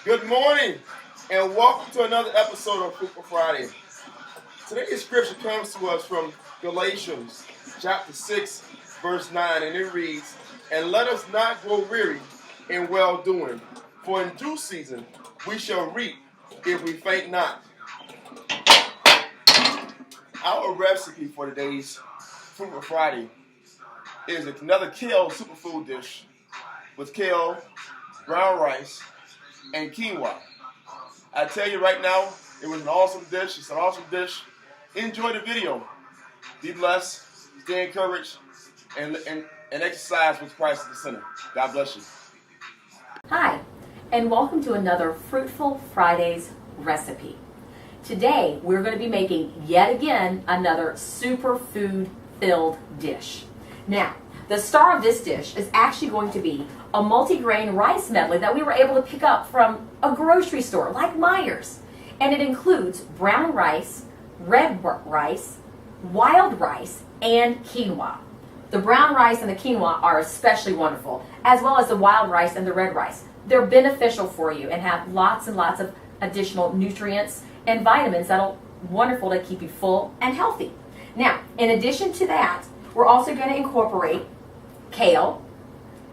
Good morning, and welcome to another episode of Fruitful Friday. Today's scripture comes to us from Galatians chapter 6, verse 9, and it reads, "And let us not grow weary in well-doing, for in due season we shall reap if we faint not." Our recipe for today's Fruitful Friday is another kale superfood dish with kale, brown rice, and quinoa. I tell you right now, it was an awesome dish. It's an awesome dish. Enjoy the video. Be blessed, stay encouraged, and exercise with Christ at the center. God bless you. Hi, and welcome to another Fruitful Fridays recipe. Today, we're going to be making, yet again, another superfood-filled dish. Now, the star of this dish is actually going to be a multigrain rice medley that we were able to pick up from a grocery store like Meijer's. And it includes brown rice, red rice, wild rice, and quinoa. The brown rice and the quinoa are especially wonderful, as well as the wild rice and the red rice. They're beneficial for you and have lots and lots of additional nutrients and vitamins that are wonderful to keep you full and healthy. Now, in addition to that, we're also going to incorporate kale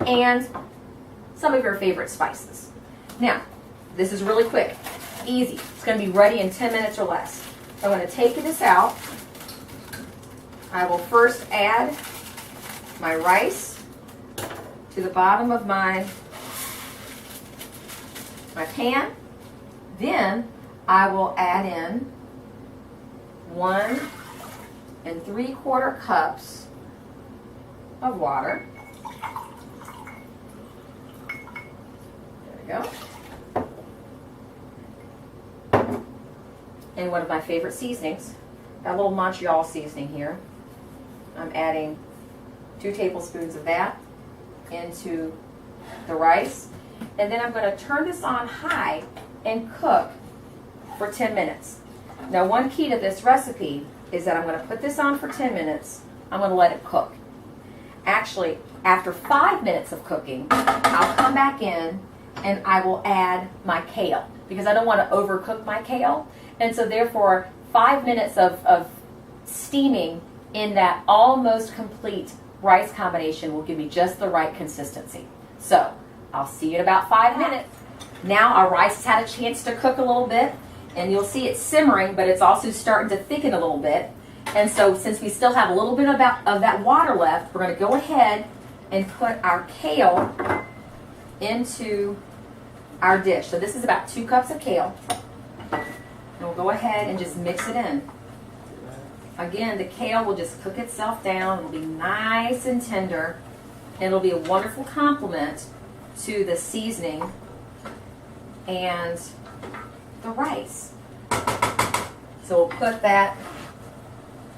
and some of your favorite spices. Now, this is really quick, easy. It's going to be ready in 10 minutes or less. I'm going to take this out. I will first add my rice to the bottom of my pan. Then I will add in 1 3/4 cups of water. There we go. And one of my favorite seasonings, that little Montreal seasoning here. I'm adding 2 tablespoons of that into the rice. And then I'm going to turn this on high and cook for 10 minutes. Now, one key to this recipe is that I'm going to put this on for 10 minutes. I'm going to let it cook. Actually, after 5 minutes of cooking, I'll come back in and I will add my kale because I don't want to overcook my kale. And so therefore, 5 minutes of steaming in that almost complete rice combination will give me just the right consistency. So I'll see you in about 5 minutes. Now our rice has had a chance to cook a little bit, and you'll see it simmering, but it's also starting to thicken a little bit. And so since we still have a little bit of that water left, we're going to go ahead and put our kale into our dish. So this is about 2 cups of kale. And we'll go ahead and just mix it in. Again, the kale will just cook itself down. It'll be nice and tender. And it'll be a wonderful complement to the seasoning and the rice. So we'll put that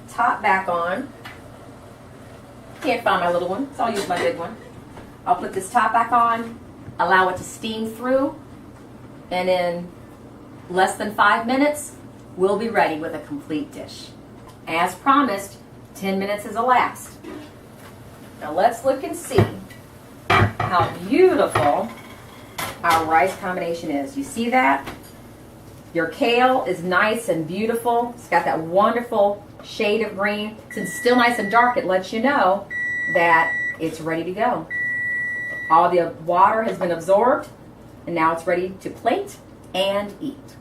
top back on. Can't find my little one, so I'll use my big one. I'll put this top back on, allow it to steam through, and in less than 5 minutes, we'll be ready with a complete dish. As promised, 10 minutes is elapsed. Now let's look and see how beautiful our rice combination is. You see that? Your kale is nice and beautiful. It's got that wonderful shade of green. Since it's still nice and dark, it lets you know that it's ready to go. All the water has been absorbed, and now it's ready to plate and eat.